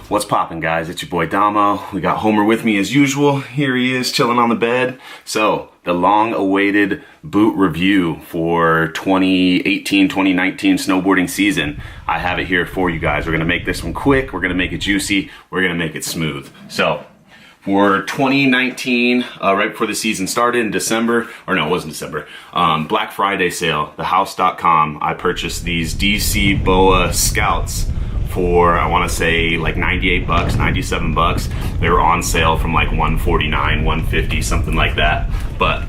What's poppin', guys? It's your boy Damo. We got Homer with me as usual. Here he is chilling on the bed. So, the long-awaited boot review for 2018-2019 snowboarding season. I have it here for you guys. We're gonna make this one quick. We're gonna make it juicy. We're gonna make it smooth. So, for 2019, right before the season started in December, or no, it wasn't December, Black Friday sale, thehouse.com, I purchased these DC BOA Scouts for, I want to say, like 98 bucks, 97 bucks. They were on sale from like 149, 150, something like that. But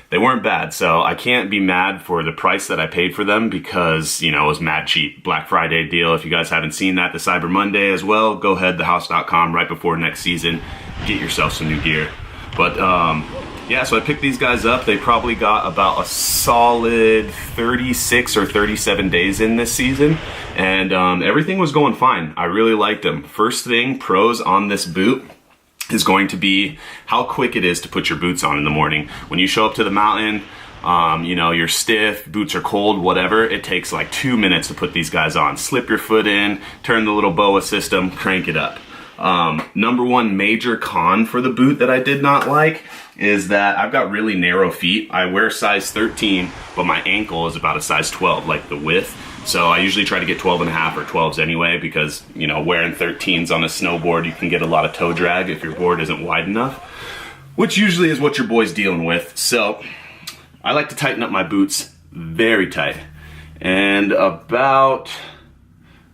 they weren't bad, so I can't be mad for the price that I paid for them because, you know, it was mad cheap. Black Friday deal. If you guys haven't seen that, the Cyber Monday as well, go ahead, thehouse.com, right before next season. Get yourself some new gear. But, yeah, so I picked these guys up. They probably got about a solid 36 or 37 days in this season, and everything was going fine. I really liked them. First thing, pros on this boot is going to be how quick it is to put your boots on in the morning. When you show up to the mountain, you know, you're stiff, boots are cold, whatever, it takes like 2 minutes to put these guys on. Slip your foot in, turn the little BOA system, crank it up. Number one major con for the boot that I did not like is that I've got really narrow feet. I wear size 13, but my ankle is about a size 12, like the width. So I usually try to get 12 and a half or 12s anyway, because, you know, wearing 13s on a snowboard, you can get a lot of toe drag if your board isn't wide enough, which usually is what your boy's dealing with. So I like to tighten up my boots very tight. And about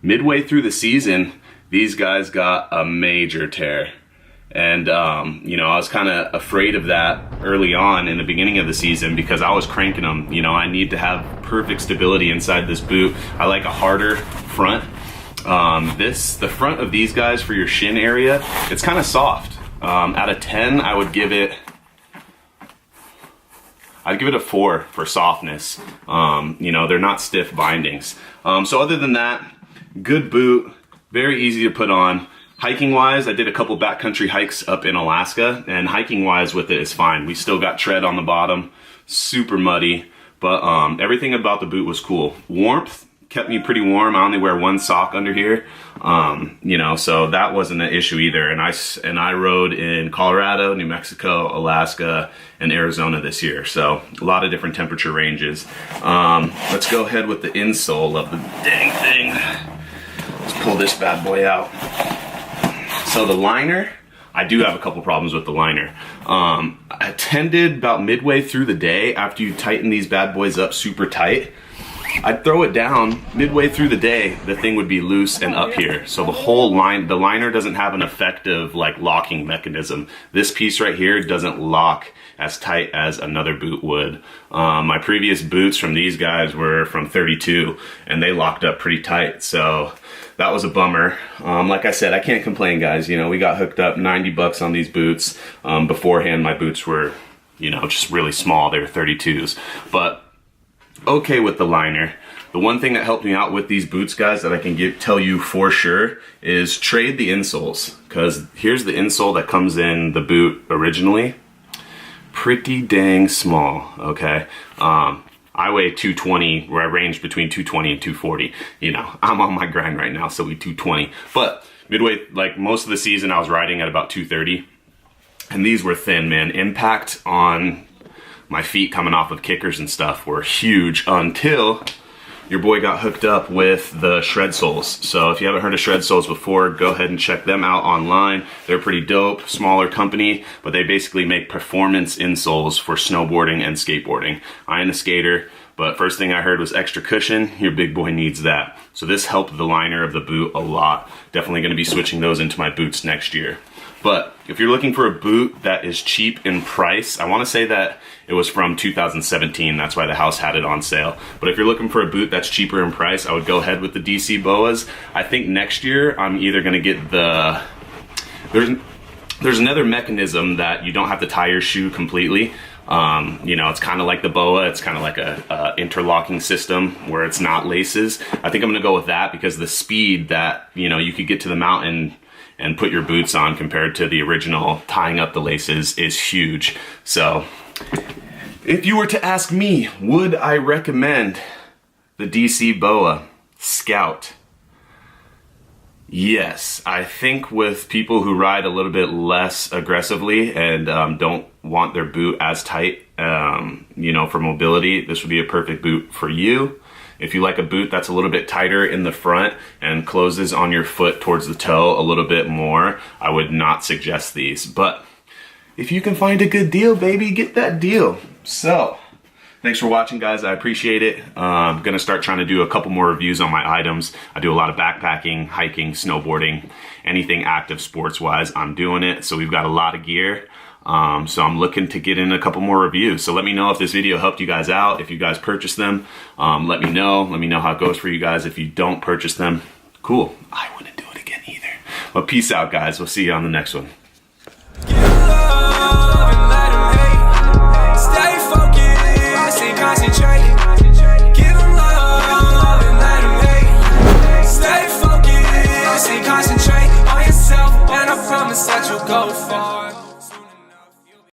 midway through the season, these guys got a major tear. And, you know, I was kind of afraid of that early on in the beginning of the season because I was cranking them. You know, I need to have perfect stability inside this boot. I like a harder front. The front of these guys for your shin area, it's kind of soft. Out of 10, I'd give it a 4 for softness. You know, they're not stiff bindings. So other than that, good boot, very easy to put on. Hiking wise, I did a couple backcountry hikes up in Alaska, and hiking wise with it is fine. We still got tread on the bottom, super muddy, but everything about the boot was cool. Warmth kept me pretty warm. I only wear one sock under here, you know, so that wasn't an issue either. And I rode in Colorado, New Mexico, Alaska, and Arizona this year, so a lot of different temperature ranges. Let's go ahead with the insole of the dang thing. Let's pull this bad boy out. So the liner, I do have a couple problems with the liner. I tended about midway through the day, after you tighten these bad boys up super tight, I'd throw it down. Midway through the day, the thing would be loose and up here. So the whole line, the liner doesn't have an effective like locking mechanism. This piece right here doesn't lock as tight as another boot would. My previous boots from these guys were from 32 and they locked up pretty tight. So that was a bummer. Like I said, I can't complain, guys. You know, we got hooked up 90 bucks on these boots. Beforehand, my boots were, you know, just really small. They were 32s. But okay with the liner. The one thing that helped me out with these boots, guys, that I can tell you for sure is trade the insoles. Because here's the insole that comes in the boot originally. Pretty dang small, okay? I weigh 220, where I range between 220 and 240. You know, I'm on my grind right now, so we 220. But midway, like most of the season, I was riding at about 230. And these were thin, man. Impact on my feet coming off of kickers and stuff were huge until your boy got hooked up with the shred soles. So if you haven't heard of shred soles before, go ahead and check them out online. They're pretty dope, smaller company, but they basically make performance insoles for snowboarding and skateboarding. I am a skater, but first thing I heard was extra cushion. Your big boy needs that. So this helped the liner of the boot a lot. Definitely gonna be switching those into my boots next year. But if you're looking for a boot that is cheap in price, I want to say that it was from 2017. That's why the house had it on sale. But if you're looking for a boot that's cheaper in price, I would go ahead with the DC BOAs. I think next year I'm either going to get the... There's another mechanism that you don't have to tie your shoe completely. You know, it's kind of like the BOA. It's kind of like a interlocking system where it's not laces. I think I'm going to go with that because the speed that, you know, you could get to the mountain and put your boots on compared to the original tying up the laces is huge. So if you were to ask me, would I recommend the DC BOA Scout? Yes, I think with people who ride a little bit less aggressively and don't want their boot as tight, you know, for mobility, this would be a perfect boot for you. If you like a boot that's a little bit tighter in the front and closes on your foot towards the toe a little bit more, I would not suggest these. But if you can find a good deal, baby, get that deal. So, thanks for watching, guys. I appreciate it. I'm gonna start trying to do a couple more reviews on my items. I do a lot of backpacking, hiking, snowboarding, anything active sports-wise, I'm doing it. So we've got a lot of gear. So I'm looking to get in a couple more reviews. So let me know if this video helped you guys out. If you guys purchase them, let me know. Let me know how it goes for you guys. If you don't purchase them, cool. I wouldn't do it again either. But peace out, guys. We'll see you on the next one.